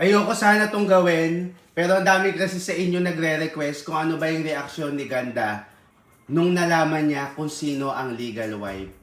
Ayoko sana tong gawin, pero ang dami kasi sa inyo nagre-request kung ano ba yung reaksyon ni Ganda nung nalaman niya kung sino ang legal wife.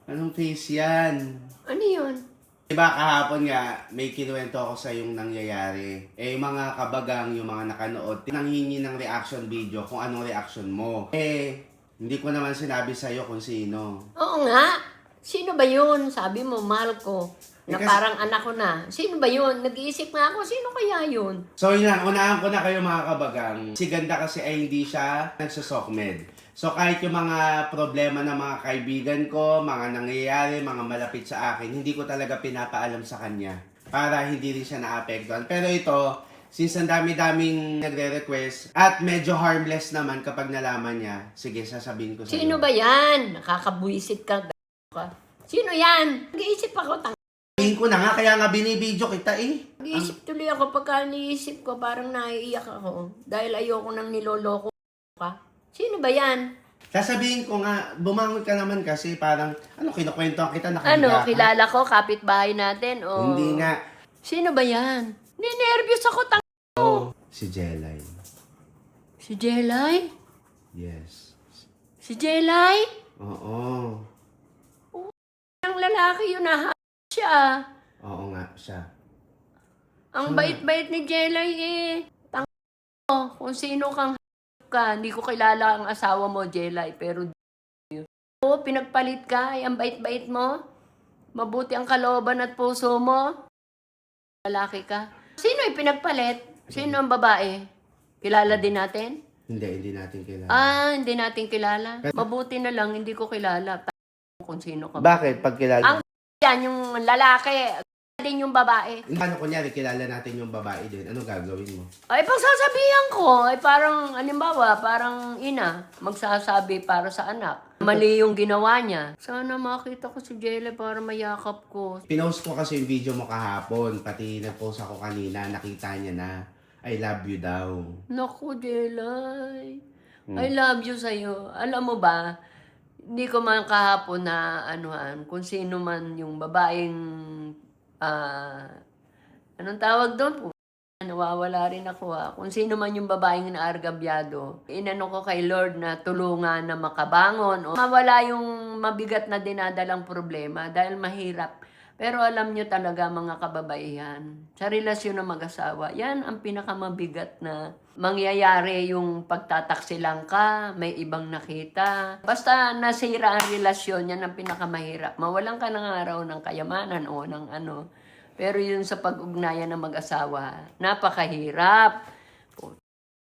Anong face yan? Ano yun? Diba kahapon nga, may kinuwento ako sa yung nangyayari. Eh, yung mga kabagang, yung mga nakanood, nanghingi ng reaction video kung anong reaction mo. Eh, hindi ko naman sinabi sa'yo kung sino. Oo nga. Sino ba yun? Sabi mo, mahal ko. Na kasi- parang anak ko na. Sino ba yun? Nag-iisip nga ako, sino kaya yun? So yun lang, unahan ko na kayo mga kabagang. Si Ganda kasi ay hindi siya nagsusokmed. So kahit yung mga problema ng mga kaibigan ko, mga nangyayari, mga malapit sa akin, hindi ko talaga pinapaalam sa kanya para hindi rin siya naapektuhan. Pero ito, since ang dami-daming nagre-request at medyo harmless naman kapag nalaman niya, sige, sasabihin ko sa Sino ba yan? Nakakabuisit ka. Sino yan? Nag-iisip ako. Sabihin ko na nga, kaya nga binibidyo kita eh. Nag-iisip tuloy ako. Pagka niisip ko, parang naiiyak ako. Dahil ayoko nang niloloko ka. Sino ba yan? Sasabihin ko nga, bumangon ka naman kasi parang, kinukwentuhan kita, nakahiga Ano, ka. kilala ko, kapitbahay natin? O... Hindi nga. Sino ba yan? Ninervyos ako, Si Jelay. Si Jelay? Yes. Si Jelay? Oo. Ang lalaki yun na siya. Oo nga, siya. Ang bait-bait ni Jelay eh. Kung sino kang ka. Hindi ko kilala ang asawa mo, Jelay. Pero pinagpalit ka. Ang bait-bait mo. Mabuti ang kalooban at puso mo. Lalaki ka. Sino yung pinagpalit? Sino ang babae? Kilala din natin? Hindi natin kilala. Hindi natin kilala. Mabuti na lang, hindi ko kilala. Kung sino ka. Bakit? Pag kilala... Ang yan, yung lalaki. Din yung babae. Ano kunyari, kilala natin yung babae din. Ano gagawin mo? Ay, pagsasabihan ko, ay parang, halimbawa, parang ina, magsasabi para sa anak. Mali yung ginawa niya. Sana makita ko si Jelly para mayakap ko. Pinost ko kasi yung video mo kahapon. Pati nag-post ako kanina. Nakita niya na. I love you daw. Naku, Jelay. I love you sa'yo. Alam mo ba, hindi ko man kahapon na anuhan kung sino man yung babaeng anong tawag doon? Nawawala rin ako kung sino man yung babaeng naargabyado. Inano ko kay Lord na tulungan na makabangon o mawala yung mabigat na dinadalang problema dahil mahirap. Pero alam nyo talaga mga kababaihan, sa relasyon ng mag-asawa, yan ang pinakamabigat na mangyayari yung pagtataksilang ka, may ibang nakita. Basta nasira ang relasyon, yan ang pinakamahirap. Mawalan ka ng araw ng kayamanan o ng ano. Pero yun sa pag-ugnayan ng mag-asawa, napakahirap.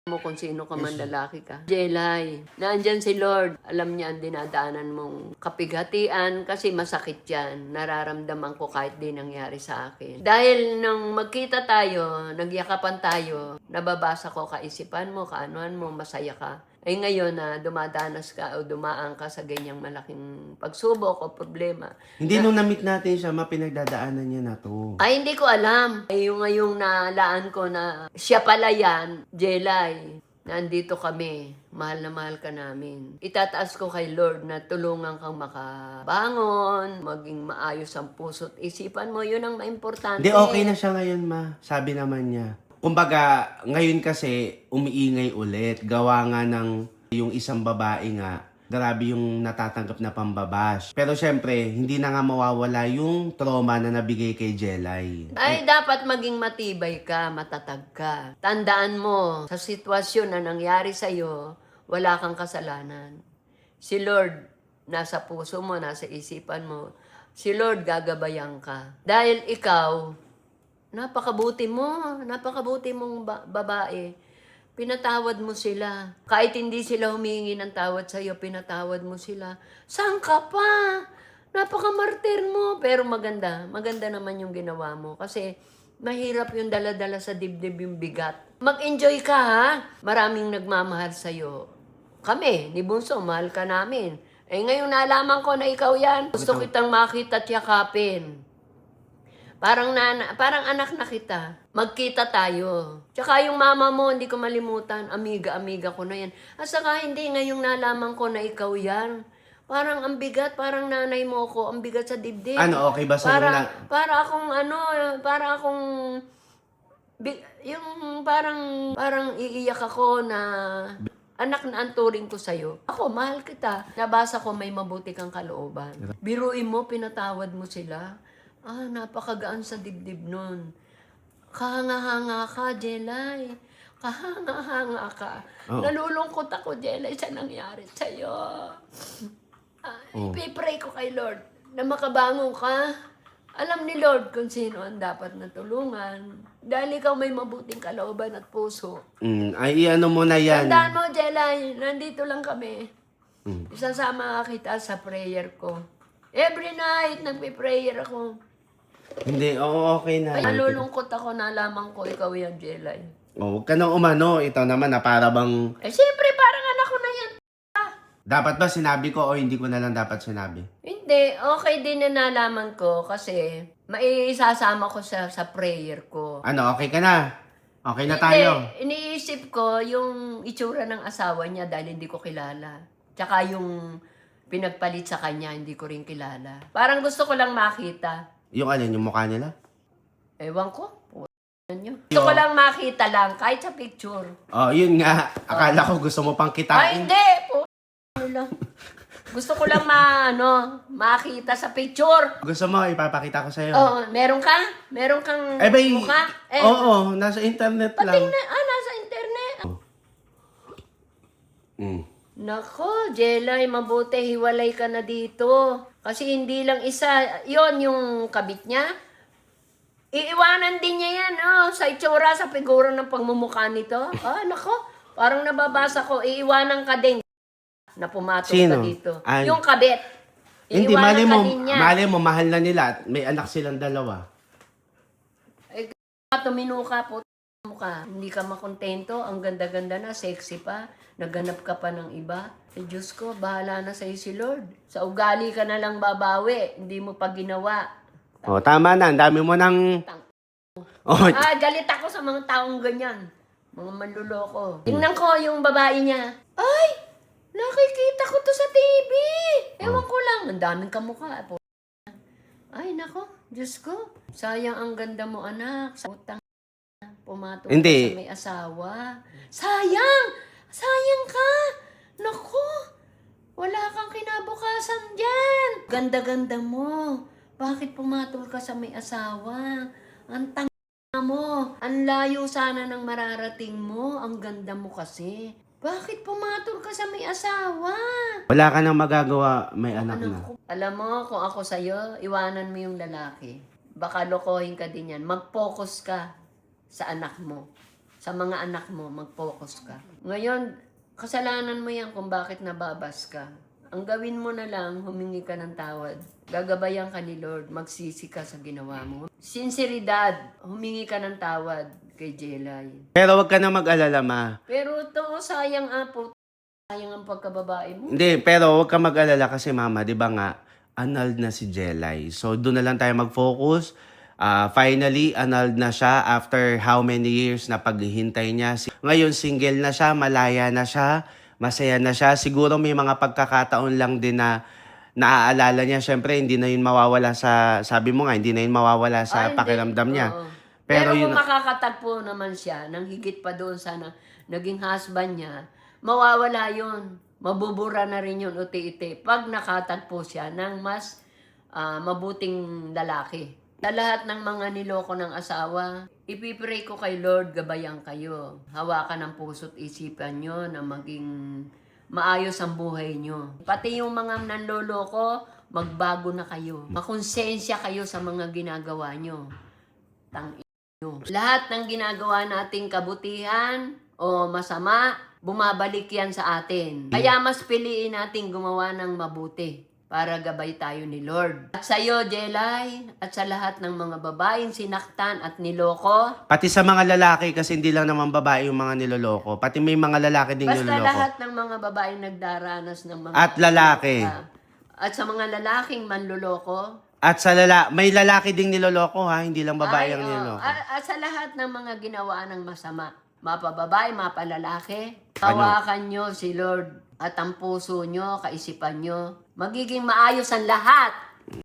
Mo kung sino ka man lalaki ka. Jelay, naandyan si Lord. Alam niya ang dinadaanan mong kapighatian kasi masakit yan. Nararamdaman ko kahit di nangyari sa akin. Dahil nung magkita tayo, nagyakapan tayo, nababasa ko kaisipan mo, kaanuhan mo, masaya ka. Ay ngayon na dumadanas ka o dumaan ka sa ganyang malaking pagsubok o problema. Hindi nung na-meet natin siya, mapinagdadaanan niya na to. Ay, hindi ko alam. Ay, yung ngayong nalaan ko na siya pala yan, Jelay, nandito kami. Mahal na mahal ka namin. Itataas ko kay Lord na tulungan kang makabangon, maging maayos ang puso't isipan mo. Yun ang maimportante. Hindi, okay na siya ngayon, ma. Sabi naman niya. Kumbaga, ngayon kasi umiingay ulit. Gawa nga ng yung isang babae nga. Grabe yung natatanggap na pambabash. Pero syempre, hindi na nga mawawala yung trauma na nabigay kay Jelay. Ay, dapat maging matibay ka, matatag ka. Tandaan mo, sa sitwasyon na nangyari sa'yo, wala kang kasalanan. Si Lord, nasa puso mo, nasa isipan mo. Si Lord, gagabayan ka. Dahil ikaw, napakabuti mong babae. Pinatawad mo sila. Kahit hindi sila humingi ng tawad sa'yo, pinatawad mo sila. Saan ka pa? Napakamartir mo. Pero maganda naman yung ginawa mo. Kasi mahirap yung dala-dala sa dibdib yung bigat. Mag-enjoy ka ha. Maraming nagmamahal sa'yo. Kami, ni Bunso, mahal ka namin. Eh ngayon nalaman ko na ikaw yan. Gusto kitang makita at yakapin. Parang anak na kita. Magkita tayo. Tsaka yung mama mo, hindi ko malimutan. Amiga ko na yan. At saka hindi, ngayong nalaman ko na ikaw yan. Parang ang bigat, parang nanay mo ko, ang bigat sa dibdib. Ano, okay ba sa'yo na... Para akong ano, para akong yung parang iiyak ako na anak na ang turing ko sa'yo. Ako, mahal kita. Nabasa ko may mabuti kang kalooban. Biruin mo, pinatawad mo sila. Napakagaan sa dibdib nun. Kahanga-hanga ka, Jelay. Kahanga-hanga ka. Oh. Nalulungkot ako, Jelay, sa nangyari sa'yo. Ipipray ko kay Lord na makabangon ka. Alam ni Lord kung sino ang dapat na tulungan. Dahil ikaw may mabuting kalooban at puso. Ay, ano mo na yan. Tandaan mo, Jelay, nandito lang kami. Isasama kita sa prayer ko. Every night, nagpe-prayer ako. Hindi, okay na. Ay, nalulungkot ako na lamang ko ikaw yan, Jelay. Huwag ka nang umano. Ito naman na para bang... Siyempre, parang anak ko na yan. Dapat ba sinabi ko o hindi ko na lang dapat sinabi? Hindi, okay din na nalaman ko kasi maisasama ko sa prayer ko. Ano, okay ka na? Okay na tayo? Hindi, iniisip ko yung itsura ng asawa niya dahil hindi ko kilala. Tsaka yung pinagpalit sa kanya, hindi ko rin kilala. Parang gusto ko lang makita. Yung alin, yung mukha nila? Ewan ko. Gusto ko lang makita lang, kahit sa picture. Yun nga. Akala ko gusto mo pang kitain. Hindi! Gusto ko lang makita sa picture. Gusto mo, ipapakita ko sa'yo. Meron ka? Meron kang Bay, mukha? oo, nasa internet lang. Nasa internet. Nako, Jelay, mabuti, hiwalay ka na dito. Kasi hindi lang isa, yon yung kabit niya. Iiwanan din niya yan, sa itsura, sa figura ng pagmumukha nito. Nako, parang nababasa ko, iiwanan ka din na pumatong ka dito. Yung kabit. Hindi, Iiwanan ka din niya. mali mo, mahal na nila at may anak silang dalawa. Tumino ka po mukha. Hindi ka makontento, ang ganda-ganda na, sexy pa, naghanap ka pa ng iba. Diyos ko, bahala na sa'yo si Lord. Sa ugali ka na lang babawi, hindi mo pa ginawa. Tama na, ang dami mo ng... Galit ako sa mga taong ganyan. Mga manluloko. Tingnan ko yung babae niya. Ay! Nakikita ko to sa TV! Ewan ko lang, ang daming kamukha. Ay, nako, Diyos ko. Sayang ang ganda mo, anak. Utang pumatong ka sa may asawa. Sayang! Sayang ka! Naku! Wala kang kinabukasan dyan! Ganda-ganda mo. Bakit pumatol ka sa may asawa? Ang tanga mo. Ang layo sana ng mararating mo. Ang ganda mo kasi. Bakit pumatol ka sa may asawa? Wala ka nang magagawa, may anak na. Alam mo, kung ako sa'yo, iwanan mo yung lalaki. Baka lokohin ka din yan. Mag-focus ka sa anak mo. Sa mga anak mo, mag-focus ka. Ngayon, kasalanan mo yan kung bakit nababas ka. Ang gawin mo na lang, humingi ka ng tawad. Gagabayan ka ni Lord, magsisi ka sa ginawa mo. Sinseridad, humingi ka ng tawad kay Jelay. Pero wag ka na mag-alala, ma. Pero to, sayang sayang ang pagkababae mo. Hindi, pero wag ka mag-alala kasi mama, di ba nga, annulled na si Jelay. So doon na lang tayo mag-focus. Finally, annulled na siya after how many years na paghihintay niya. Ngayon, single na siya, malaya na siya, masaya na siya. Siguro may mga pagkakataon lang din na naaalala niya. Siyempre, hindi na yun mawawala sa, sabi mo nga, hindi na yun mawawala sa pakiramdam niya. Oo. Pero kung yun, makakatagpo naman siya, nang higit pa doon sa naging husband niya, mawawala yun. Mabubura na rin yun uti-iti pag nakatagpo siya ng mas mabuting lalaki. Sa lahat ng mga niloko ng asawa, ipipray ko kay Lord, gabayan kayo. Hawakan ang puso't isipan nyo na maging maayos ang buhay nyo. Pati yung mga nanloloko, magbago na kayo. Makonsensya kayo sa mga ginagawa nyo. Lahat ng ginagawa nating kabutihan o masama, bumabalik yan sa atin. Kaya mas piliin natin gumawa ng mabuti para gabay tayo ni Lord. At sa iyo, Jelay, at sa lahat ng mga babaeng sinaktan at niloko. pati sa mga lalaki, kasi hindi lang naman babae yung mga niloloko. Pati may mga lalaki ding Basta niloloko. lahat ng mga babaeng nagdaranas ng mga... At lalaki. At sa mga lalaking manluloko. At sa may lalaki ding niloloko ha, hindi lang babae ang niloloko. At sa lahat ng mga ginawa ng masama, mapababae, mapalalaki, hawakan nyo si Lord at ang puso nyo, kaisipan nyo, magiging maayos ang lahat.